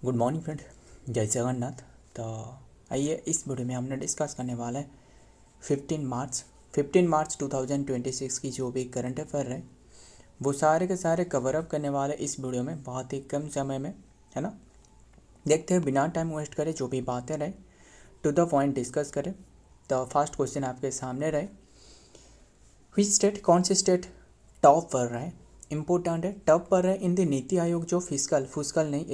Good morning friend, जय जगन्नाथ। तो आइए इस वीडियो में हमने डिस्कस करने वाला है 15 मार्च 2026 की जो भी करंट अफेयर है वो सारे के सारे कवर अप करने वाले इस वीडियो में बहुत ही कम समय में, है ना। देखते हैं बिना टाइम वेस्ट करे जो भी बातें रहे टू द पॉइंट डिस्कस करें। तो फर्स्ट क्वेश्चन आपके सामने रहे, व्हिच स्टेट, कौन से स्टेट टॉप पर रहे, इम्पोर्टेंट है, टॉप पर रहे इन द नीति आयोग जो फुस्कल नहीं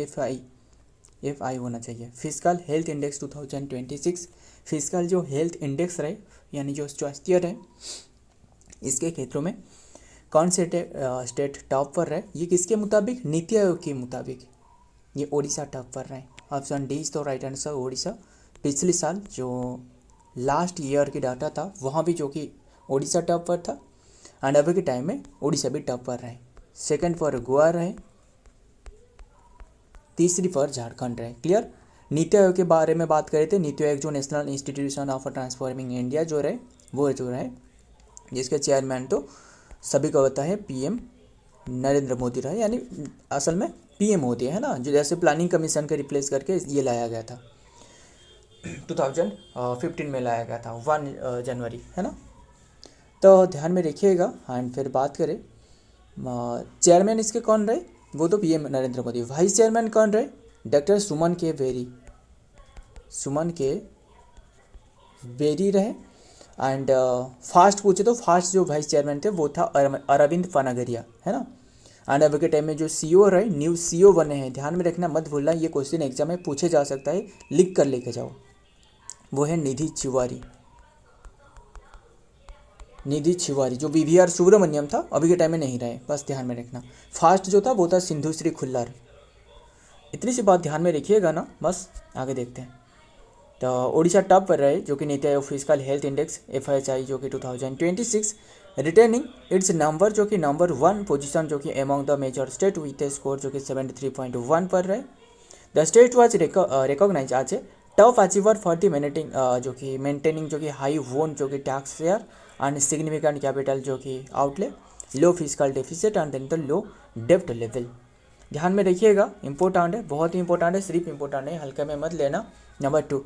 एफ आई होना चाहिए, फिजिकल हेल्थ इंडेक्स 2026। फिजिकल जो हेल्थ इंडेक्स रहे यानी जो स्वास्थ्य रहे इसके क्षेत्रों में कौन से स्टेट टॉप पर रहे, ये किसके मुताबिक, नीति आयोग के मुताबिक ये ओडिशा टॉप पर रहे। ऑप्शन डी इज तो राइट आंसर, ओडिशा। पिछले साल जो लास्ट ईयर की डाटा था वहाँ भी जो कि ओडिशा टॉप पर था एंड अभी के टाइम में ओडिशा भी टॉप पर रहे। सेकंड पर गोवा रहे, तीसरी पर झारखंड रहे। क्लियर। नीति आयोग के बारे में बात करें तो नीति आयोग जो national institution of transforming India जो रहे वो जो रहे जिसके चेयरमैन तो सभी को पता है पीएम नरेंद्र मोदी रहे, यानी असल में पीएम मोदी है ना, जो जैसे प्लानिंग कमीशन के रिप्लेस करके ये लाया गया था 2015 में लाया गया था 1 जनवरी, है ना। तो ध्यान में रखिएगा। एंड फिर बात करें चेयरमैन इसके कौन रहे, वो तो PM Narendra Modi. Vice chairman कौन रहे, डॉक्टर सुमन के बेरी रहे। एंड फास्ट पूछे तो फास्ट जो वाइस चेयरमैन थे वो था अरविंद पनागरिया, है ना। एंड अभी के टाइम में जो सीईओ रहे, न्यू सीईओ बने हैं, ध्यान में रखना, मत भूलना, ये क्वेश्चन एग्जाम में पूछे जा सकता है, लिख कर लेके जाओ। वो है निधि तिवारी जो वीवीआर सुब्रमण्यम था अभी के टाइम में नहीं रहे, बस ध्यान में रखना। फास्ट जो था वो था सिंधु श्री खुल्लार। इतनी सी बात ध्यान में रखिएगा ना, बस आगे देखते हैं। तो ओडिशा टॉप पर रहे जो कि NITI Aayog physical health index FHI जो कि 2026 रिटर्निंग इट्स नंबर जो कि नंबर 1 पोजीशन जो कि among the major state with a score जो कि 73.1 पर रहे। The state was recognise as a top achiever for the maintaining जो कि हाई वोन जो कि tax fair and significant capital जो कि outlay, low physical deficit and then the low डेप्ट लेवल। ध्यान में रखिएगा, इंपॉर्टेंट है, बहुत ही इंपॉर्टेंट है, सिर्फ इंपॉर्टेंट है, हल्के में मत लेना। Number 2,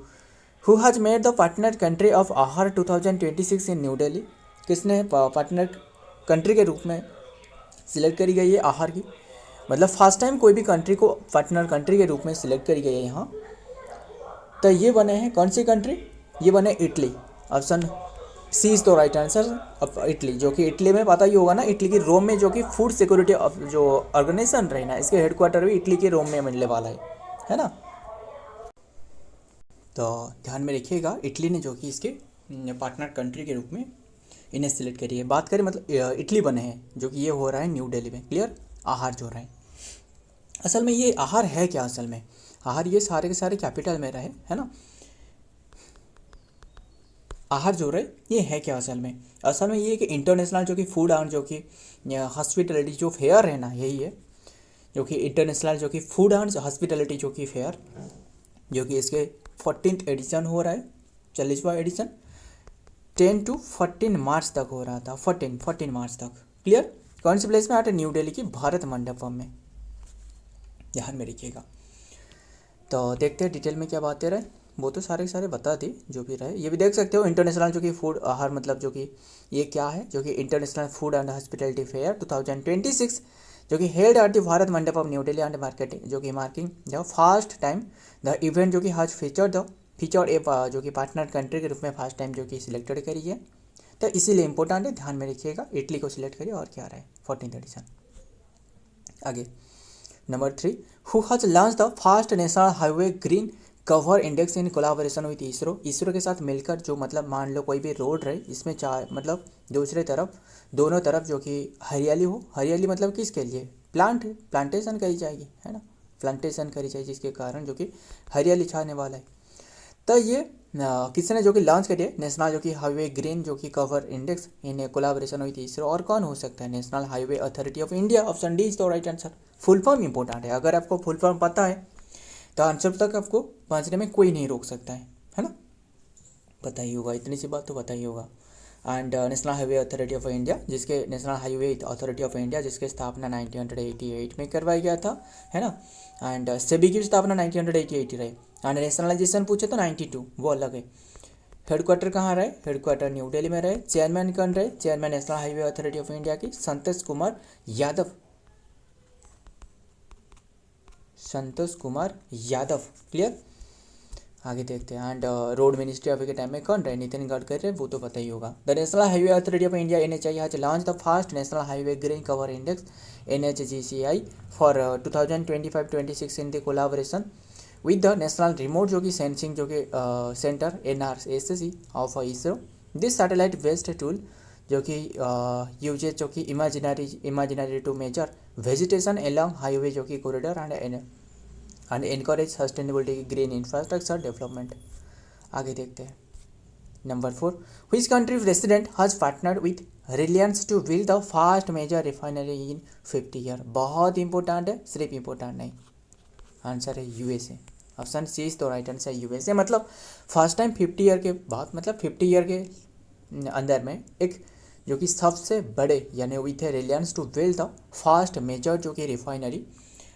who has made the partner country of आहार 2026 इन न्यू दिल्ली। किसने पार्टनर कंट्री के रूप में सिलेक्ट करी गई है आहार की, मतलब फर्स्ट टाइम कोई भी कंट्री को पार्टनर कंट्री के रूप में सिलेक्ट करी गई है यहाँ। तो ये बने हैं कौन सी कंट्री, ये बने इटली। ऑप्शन सी इज तो राइट आंसर ऑफ इटली, जो कि इटली में पता ही होगा ना, इटली की रोम में जो कि फूड सिक्योरिटी जो ऑर्गेनाइजेशन रहे ना, इसके हेडक्वार्टर भी इटली के रोम में मिलने वाला है ना। तो ध्यान में रखिएगा, इटली ने जो कि इसके पार्टनर कंट्री के रूप में इन्हें सिलेक्ट करी है। बात करें मतलब इटली बने हैं जो कि ये हो रहा है न्यू दिल्ली में। क्लियर। आहार जो रहे, असल में ये आहार है क्या, असल में आहार ये सारे के सारे कैपिटल में रहे, है ना। आहार जो रहे ये है क्या, असल में ये कि इंटरनेशनल जो कि फूड एंड जो कि हॉस्पिटलिटी जो फेयर है ना, यही है जो कि इंटरनेशनल जो कि फूड एंड हॉस्पिटलिटी जो कि फेयर जो कि इसके 14th एडिशन हो रहा है, 40वां एडिशन 10 to 14 मार्च तक हो रहा था, 14 मार्च तक। क्लियर। कौन सी प्लेस में आते, न्यू दिल्ली की भारत मंडपम में, ध्यान में रखिएगा। तो देखते हैं डिटेल में क्या बातें रहे, वो तो सारे सारे बता दी जो भी रहे। ये भी देख सकते हो इंटरनेशनल जो कि फूड आहार मतलब जो कि ये क्या है, जो कि international food and hospitality fair 2026 जो कि held at the Bharat Mandapam new Delhi and marketing जो कि marking the first time the event जो कि हैज फीचर ए जो कि पार्टनर कंट्री के रूप में फर्स्ट टाइम जो कि सिलेक्टेड करी है। तो इसीलिए इंपॉर्टेंट है, ध्यान में रखिएगा, इटली को सिलेक्ट करिए। और क्या रहे 14th एडिशन। आगे number 3, who has launch the first national highway green cover index in collaboration with ISRO के साथ मिलकर, जो मतलब मान लो कोई भी रोड रहे इसमें चार मतलब दूसरे तरफ दोनों तरफ जो कि हरियाली हो, हरियाली मतलब किसके लिए, प्लांटेशन करी जाएगी, है ना, प्लांटेशन करी जाएगी जिसके कारण जो कि हरियाली छाने वाला है। तो ये किसने जो कि लॉन्च करी है, नेशनल जो कि हाईवे ग्रीन जो कि cover index in collaboration with ISRO, और कौन हो सकता है, national highway authority of India. Option D is तो right answer. Full form important है, अगर आपको फुल फॉर्म पता है तो आंसर तक आपको पहुँचने में कोई नहीं रोक सकता है ना, पता ही होगा, इतनी सी बात तो पता ही होगा। And national highway authority of India, जिसके national highway authority of India जिसकी स्थापना 1988 में करवाया गया था, है ना। एंड सेबी की स्थापना 1988 रही। एंड नेशनलाइजेशन पूछे तो 92, वो अलग है। हेडक्वार्टर कहाँ रहे? हेडक्वार्टर न्यू दिल्ली में रहे। चेयरमैन कौन रहे? Chairman national highway authority of India की संतोष कुमार यादव। संतोष कुमार यादव, क्लियर। आगे देखते हैं। एंड रोड मिनिस्ट्री अभी के टाइम में कौन रहे? नितिन गडकरी, वो तो पता ही होगा। The national highway authority of India NHAI has launch the first national highway green cover index NHGCI for 2025-26 in the collaboration with the national remote जो कि सेंसिंग जो कि centre NRSC of ISRO. This satellite based tool जो कि uses जो कि imaginary to measure vegetation along highway जो कि corridor and encourage sustainability green infrastructure development. आगे देखते हैं। Number 4, which country resident has partnered with Reliance to build the first major refinery in 50 year. बहुत इंपॉर्टेंट है, सिर्फ इंपॉर्टेंट नहीं। आंसर है USA। ऑप्शन सी इज तो राइट आंसर USA। मतलब फर्स्ट टाइम 50 ईयर के बाद, मतलब 50 ईयर के अंदर में एक जो कि सबसे बड़े यानी with Reliance to build the first major जो कि रिफाइनरी,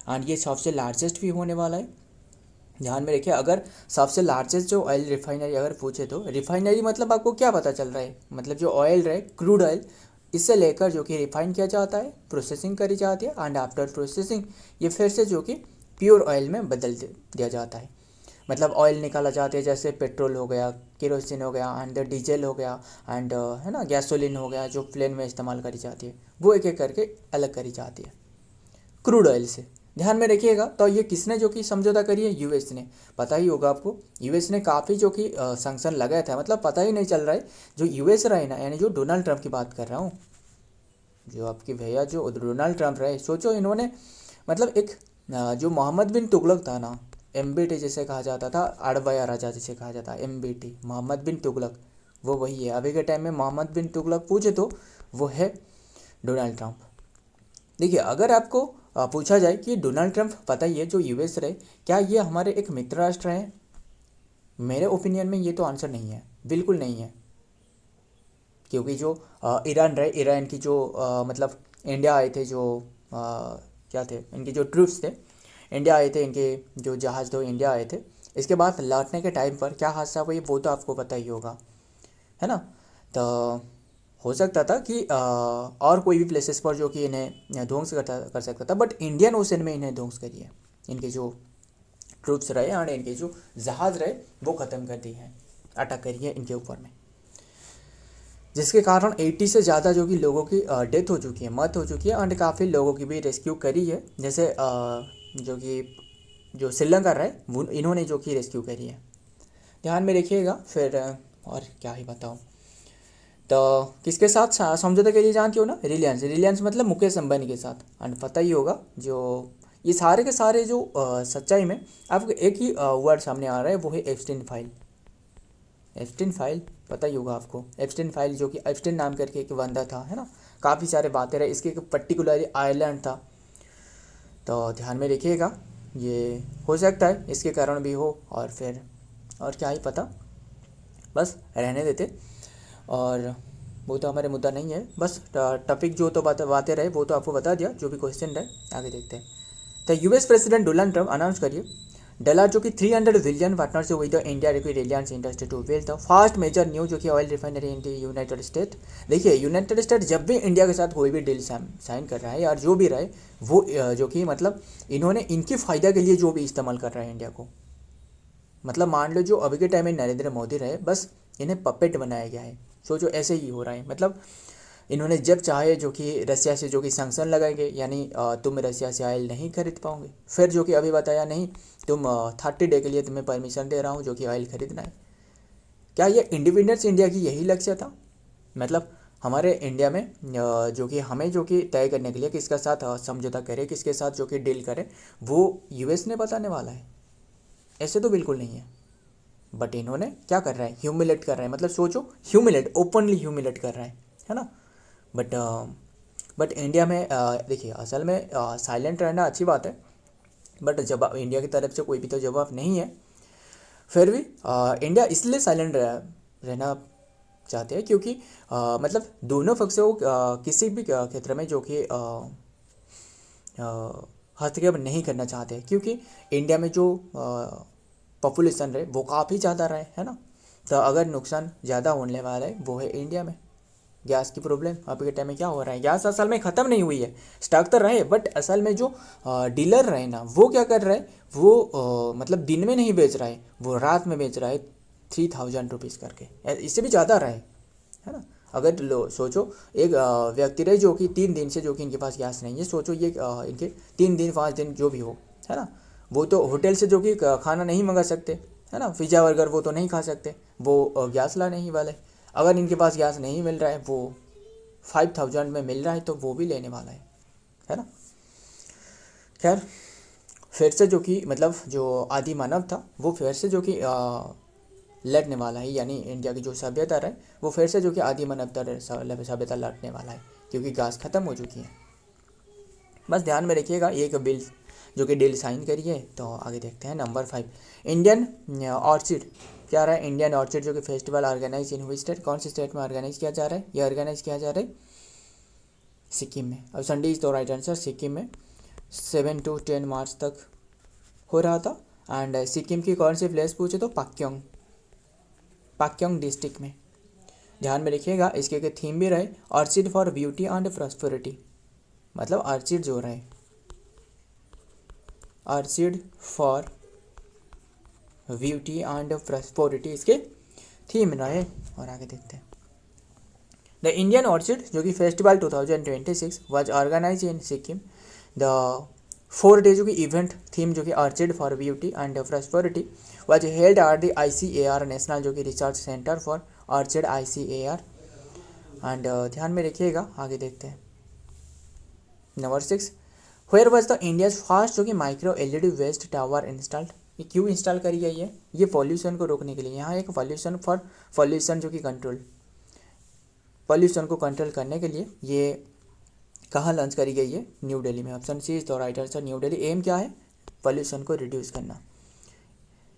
एंड ये सबसे लार्जेस्ट भी होने वाला है। ध्यान में रखिए, अगर सबसे लार्जेस्ट जो ऑयल रिफाइनरी अगर पूछे तो रिफाइनरी मतलब आपको क्या पता चल रहा है? मतलब जो ऑयल रहे, क्रूड ऑयल, इससे लेकर जो कि रिफाइन किया जाता है, प्रोसेसिंग करी जाती है, एंड आफ्टर प्रोसेसिंग ये फिर से जो कि प्योर ऑयल में बदल दिया जाता है। मतलब ऑयल निकाला जाता है, जैसे पेट्रोल हो गया, केरोसिन हो गया, एंड डीजल हो गया, एंड है ना गैसोलीन हो गया, जो प्लेन में इस्तेमाल करी जाती है, वो एक एक करके अलग करी जाती है क्रूड ऑयल से। ध्यान में रखिएगा। तो ये किसने जो कि समझौता करी है? US ने। पता ही होगा आपको, US ने काफ़ी जो कि सैंक्शन लगाया था, मतलब पता ही नहीं चल रहा है। जो US रहे ना, यानी जो डोनाल्ड ट्रंप की बात कर रहा हूँ, जो आपके भैया जो डोनाल्ड ट्रंप रहे, सोचो इन्होंने मतलब एक जो मोहम्मद बिन तुगलक था ना, MBT जिसे कहा जाता था, अड़बया राजा जिसे कहा जाता है, MBT मोहम्मद बिन तुगलक, वो वही है। अभी के टाइम में मोहम्मद बिन तुगलक पूछे तो वो है डोनाल्ड ट्रंप। देखिए, अगर आपको पूछा जाए कि डोनाल्ड ट्रंप पता ही है जो US रहे, क्या ये हमारे एक मित्र राष्ट्र हैं? मेरे ओपिनियन में ये तो आंसर नहीं है, बिल्कुल नहीं है। क्योंकि जो ईरान रहे, ईरान की जो मतलब इंडिया आए थे, जो क्या थे इनके जो ट्रूप्स थे, इंडिया आए थे, इनके जो जहाज़ थे इंडिया आए थे। इसके बाद लौटने के टाइम पर क्या हादसा हुआ, वो तो आपको पता ही होगा, है ना। तो हो सकता था कि और कोई भी प्लेसेस पर जो कि इन्हें ध्वंस कर सकता था, बट इंडियन ओशन में इन्हें ध्वंस करी है। इनके जो ट्रूप्स रहे और इनके जो जहाज़ रहे वो ख़त्म कर दिए हैं, अटैक करी है इनके ऊपर में, जिसके कारण 80 से ज़्यादा जो कि लोगों की डेथ हो चुकी है, मौत हो चुकी है, एंड काफ़ी लोगों की भी रेस्क्यू करी है। जैसे जो कि जो श्रीलंका रहे वो इन्होंने जो कि रेस्क्यू करी है। ध्यान में रखिएगा। फिर और क्या ही बताऊँ। तो किसके साथ समझौता के लिए जानती हो ना? रिलायंस मतलब मुकेश अंबानी के साथ। एंड पता ही होगा जो ये सारे के सारे जो सच्चाई में आपको एक ही वर्ड सामने आ रहा है, वो है एप्स्टीन फाइल। एप्स्टीन फाइल पता ही होगा आपको। एप्स्टीन फाइल जो कि एप्स्टीन नाम करके एक बंदा था, है ना, काफ़ी सारे बातें रहे, इसके एक पर्टिकुलरली आइलैंड था। तो ध्यान में रखिएगा, ये हो सकता है इसके कारण भी हो, और फिर और क्या ही पता, बस रहने देते। और वो तो हमारे मुद्दा नहीं है, बस टॉपिक जो तो बातें रहे वो तो आपको बता दिया, जो भी क्वेश्चन रहे आगे देखते हैं। तो US president Donald Trump announce करिए डॉलर जो कि 300 billion partnership with India Reliance industry to build the first major new जो कि oil refinery in the United State. देखिए, यूनाइटेड स्टेट जब भी इंडिया के साथ कोई भी डील साइन कर रहा है, यार जो भी रहे वो जो कि मतलब इन्होंने इनकी फ़ायदा के लिए जो भी इस्तेमाल कर रहा है इंडिया को। मतलब मान लो जो अभी के टाइम में नरेंद्र मोदी रहे, बस इन्हें पपेट बनाया गया है। सोचो ऐसे ही हो रहा है। मतलब इन्होंने जब चाहे जो कि रसिया से जो कि सैंक्शन लगाएंगे, यानी तुम रसिया से ऑयल नहीं खरीद पाओगे। फिर जो कि अभी बताया नहीं, तुम 30 डे के लिए तुम्हें परमिशन दे रहा हूँ जो कि ऑयल खरीदना है। क्या ये इंडिपेंडेंस इंडिया की यही लक्ष्य था? मतलब हमारे इंडिया में जो कि हमें जो कि तय करने के लिए किसके साथ समझौता करे, किसके साथ जो कि डील करे, वो US ने बताने वाला है। ऐसे तो बिल्कुल नहीं है। बट इन्होंने क्या कर रहा है, ह्यूमिलेट कर रहे हैं। मतलब सोचो, ह्यूमिलेट, ओपनली ह्यूमिलेट कर रहे है ना। बट इंडिया में देखिए, असल में साइलेंट रहना अच्छी बात है, बट जब इंडिया की तरफ से कोई भी तो जवाब नहीं है, फिर भी इंडिया इसलिए साइलेंट रहना चाहते हैं, क्योंकि मतलब दोनों पक्ष को किसी भी क्षेत्र में जो कि हस्तक्षेप नहीं करना चाहते, क्योंकि इंडिया में जो पॉपुलेशन रहे वो काफ़ी ज़्यादा रहे, है ना। तो अगर नुकसान ज़्यादा होने वाला है वो है इंडिया में। गैस की प्रॉब्लम अभी के टाइम में क्या हो रहा है, गैस असल में ख़त्म नहीं हुई है, स्टॉक तो रहे, बट असल में जो डीलर रहे ना वो क्या कर रहा है, वो मतलब दिन में नहीं बेच रहा है, वो रात में बेच रहा है 3000 रुपीज़ करके, इससे भी ज़्यादा रहे, है ना। अगर लो सोचो एक व्यक्ति रहे जो कि 3 दिन से जो कि इनके पास गैस नहीं है, सोचो ये इनके 3 दिन 5 दिन जो भी हो, है ना, वो तो होटल से जो कि खाना नहीं मंगा सकते, है ना, पिज़्ज़ा बर्गर वो तो नहीं खा सकते, वो गैस लाने ही वाले। अगर इनके पास गैस नहीं मिल रहा है, वो 5000 में मिल रहा है तो वो भी लेने वाला है ना। खैर फिर से जो कि मतलब जो आदि मानव था वो फिर से जो कि लड़ने वाला है, यानी इंडिया की जो सभ्यता है वो फिर से जो कि आदि मानवता सभ्यता लड़ने वाला है, क्योंकि गैस ख़त्म हो चुकी है। बस ध्यान में रखिएगा, एक बिल जो कि डील साइन करिए। तो आगे देखते हैं नंबर 5, इंडियन ऑर्चिड क्या रहा है, इंडियन ऑर्चिड जो कि फेस्टिवल ऑर्गेनाइज इन हुई स्टेट, कौन सी स्टेट में ऑर्गेनाइज किया जा रहा है, ये ऑर्गेनाइज किया जा रहा है सिक्किम में। अब संडे इज तो राइट आंसर, सिक्किम में 7 to 10 मार्च तक हो रहा था। एंड सिक्किम की कौन सी प्लेस पूछे तो पाक्योंग डिस्ट्रिक्ट में। ध्यान में रखिएगा, इसके एक थीम भी रहे orchid for beauty and prosperity, मतलब ऑर्चिड जो रहे orchid for beauty and prosperity इसके थीम रहे। और आगे देखते हैं, द इंडियन ऑर्चिड जो कि festival 2026 was organise in Sikkim. The 4 day जो कि इवेंट थीम जो कि orchid for beauty and prosperity was held at the ICAR national जो कि research centre for orchid ICAR। And ध्यान में रखिएगा, आगे देखते हैं number 6, where was the India's first जो कि micro LED waste tower installed. ये क्यों इंस्टॉल करी गई है, ये पॉल्यूशन को रोकने के लिए। यहाँ एक पॉल्यूशन जो कि पॉल्यूशन को कंट्रोल करने के लिए ये कहाँ लॉन्च करी गई है, न्यू दिल्ली में। Option c is the right answer, New Delhi. Aim क्या है, पॉल्यूशन को रिड्यूस करना।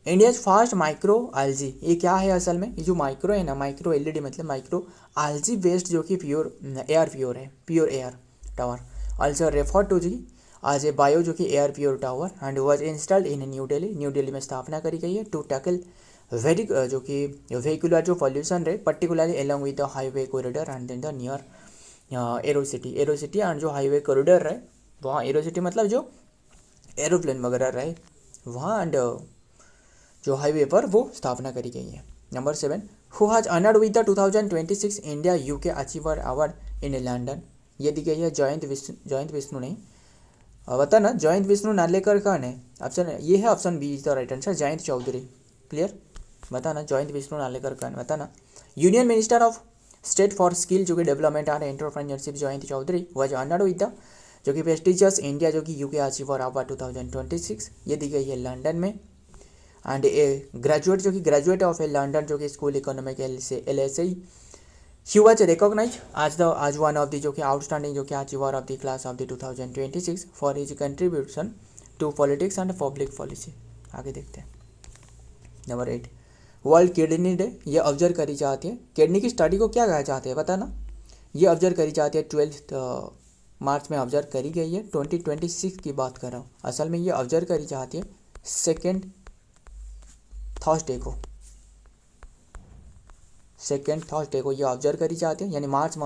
इंडियाज फर्स्ट माइक्रो आलजी, ये क्या है असल में, ये जो माइक्रो है ना, माइक्रो LED मतलब माइक्रो आलजी वेस्ट जो कि pure air tower, also refer to जी आज ए बायो जो कि air pure tower and was installed in new Delhi में स्थापना करी गई है टू टैकल वेरी जो कि व्हीकुलर जो पॉल्यूशन रहे, particularly along with the highway corridor and then the near Aerocity and जो हाईवे कॉरिडोर रहे वहाँ, एरो सिटी मतलब जो एरोप्लेन वगैरह रहे वहाँ, एंड जो हाईवे पर वो स्थापना करी गई है। Number 7, who has honoured with the 2026 India UK achiever award in London. ये दी गई है जयंत विष्णु नहीं, बताना जयंत विष्णु नार्लेकर कौन है, ऑप्शन ये है, option b is the right answer, Jayant Chaudhary. Clear, बताना जयंत विष्णु नार्लेकर कौन, बताना। Union minister of state for skill जो कि development and entrepreneurship Jayant Chaudhary was honoured with the जो कि प्रेस्टिजियस इंडिया जो कि UK अचीवर अवार्ड 2026, ये दी गई है लंदन में। एंड ए ग्रेजुएट जो कि ग्रेजुएट ऑफ ए लंदन जो कि स्कूल इकोनॉमिक LSE ही was recognise as one of the जो कि आउटस्टैंडिंग जो कि achiever of the class of the 2026 for his contribution to politics and public policy. आगे देखते हैं नंबर 8, वर्ल्ड किडनी डे ये ऑब्जर्व करी जाती है। किडनी की स्टडी को क्या कहा जाते हैं बताना, ये ऑब्जर्व करी जाती है 12 मार्च में ऑब्जर्व करी गई है। 2026 की बात कर रहा हूँ, असल में ये ऑब्जर्व करी जाती है सेकेंड थर्सडे को ये ऑब्जर्व करी जाती है, यानी मार्च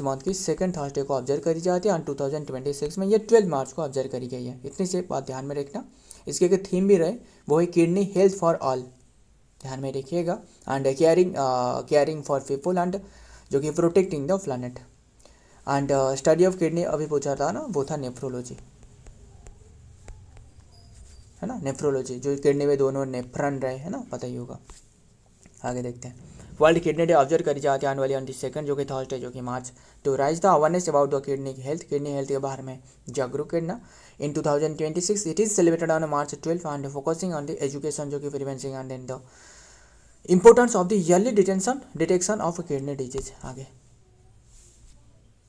मंथ की सेकेंड थर्सडे को ऑब्जर्व करी जाती है। एंड 2026 में ये 12 मार्च को ऑब्जर्व करी गई है। इतनी से बात ध्यान में रखना। इसके एक थीम भी रहे, वो है किडनी हेल्थ फॉर ऑल, ध्यान में रखिएगा। And caring for people and जो कि protecting the planet. And study of kidney अभी पूछा था ना, वो था नेफ्रोलॉजी, है ना, नेफ्रोलॉजी जो किडनी में दोनों नेफ्रॉन रहे, है ना, पता ही होगा। आगे देखते हैं, वर्ल्ड किडनी डे ऑब्जर्व करी जाती है आने वाली 22 जो कि थर्सडे जो कि March, to raise the awareness about the kidney health के बारे में जागरूक करना। In 2026 it is celebrated on March 12 and focusing on the education जो कि prevention and in the importance of the early detection of kidney disease. आगे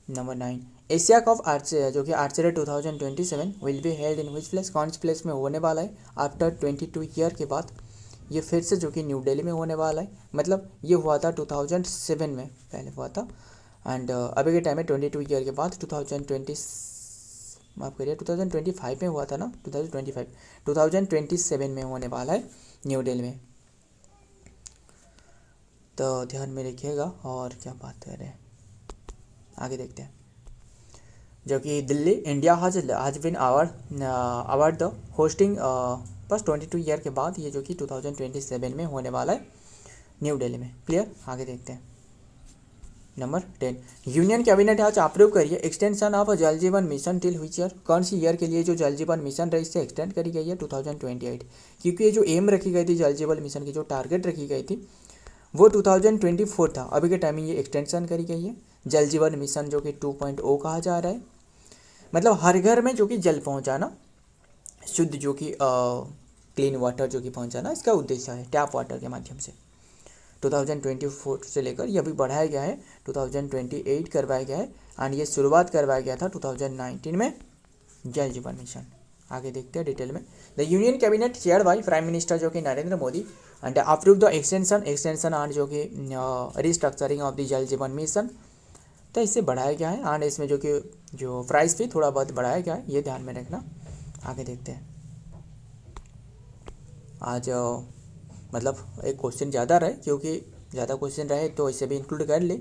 number 9, Asia cup जो कि archery 2027 will be held in which place, कौन सी place में होने वाला है आफ्टर 22 ईयर के बाद। ये फिर से जो कि न्यू दिल्ली में होने वाला है। मतलब ये हुआ था 2007 में, पहले हुआ था। एंड अभी के टाइम में 22 ईयर के बाद 2020, माफ़ करिए 2025 में हुआ था ना, 2027 में होने वाला है न्यू दिल्ली में। तो ध्यान में रखिएगा। और क्या बात करें, आगे देखते हैं। जो कि दिल्ली इंडिया आज बिन अवार्ड द होस्टिंग बस 22 ईयर के बाद, ये जो कि 2027 में होने वाला है न्यू दिल्ली में। क्लियर, आगे देखते हैं। नंबर 10, यूनियन कैबिनेट आज अप्रूव करिए एक्सटेंशन ऑफ जल जीवन मिशन टिल व्हिच ईयर। कौन सी ईयर के लिए जो जल जीवन मिशन है इससे एक्सटेंड करी गई है? 2028। क्योंकि ये जो एम रखी गई थी जल जीवन मिशन की, जो टारगेट रखी गई थी वो 2024 था। अभी के टाइम में ये एक्सटेंशन करी गई है। जल जीवन मिशन जो कि 2.0 कहा जा रहा है, मतलब हर घर में जो कि जल पहुंचाना, शुद्ध जो कि क्लीन वाटर जो कि पहुंचाना, इसका उद्देश्य है टैप वाटर के माध्यम से। 2024 से लेकर ये अभी बढ़ाया गया है, 2028 करवाया गया है। एंड ये शुरुआत करवाया गया था 2019 में जल जीवन मिशन। आगे देखते हैं डिटेल में। The union cabinet chair by prime minister जो कि Narendra Modi and approve the extension and जो कि रिस्ट्रक्चरिंग ऑफ द जल जीवन मिशन। तो इससे बढ़ाया गया है एंड इसमें जो कि जो प्राइस भी थोड़ा बहुत बढ़ाया गया है, ये ध्यान में रखना। आगे देखते हैं। आज मतलब एक क्वेश्चन ज़्यादा रहे, क्योंकि ज़्यादा क्वेश्चन रहे तो इसे भी इंक्लूड कर ले।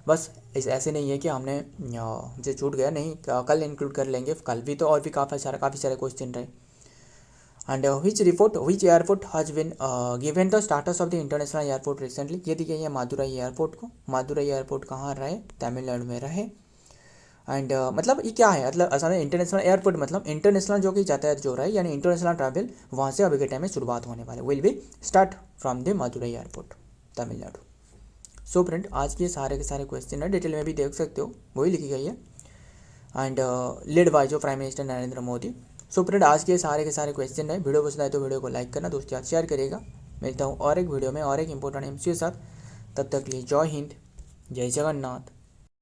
बस ऐसे नहीं है कि हमने जो छूट गया, नहीं, कल इंक्लूड कर लेंगे। कल भी तो और भी काफ़ी सारे क्वेश्चन रहे। And which airport has been given the status of the international airport recently. ये दी गई है मादुरई एयरपोर्ट को। मादुरई एयरपोर्ट कहाँ रहे? तमिलनाडु में रहे। एंड मतलब ये क्या है, मतलब असल में इंटरनेशनल एयरपोर्ट मतलब इंटरनेशनल जो कि यातायात जो रहा है, यानी इंटरनेशनल ट्रैवल वहाँ से अभी के टाइम में शुरुआत होने वाले, will be start from the Madurai airport, Tamil Nadu. So friend, आज के सारे क्वेश्चन है, डिटेल में भी देख सकते हो, वही लिखी गई है। एंड लेड बाय जो प्राइम मिनिस्टर नरेंद्र मोदी। सो फ्रेंड, आज के सारे क्वेश्चन है। वीडियो पसंद आए तो वीडियो को लाइक करना, दोस्तों के साथ शेयर करेगा। मिलता हूँ और एक वीडियो में और एक इंपॉर्टेंट एमसीक्यू के साथ। तब तक लिए जय हिंद, जय जगन्नाथ।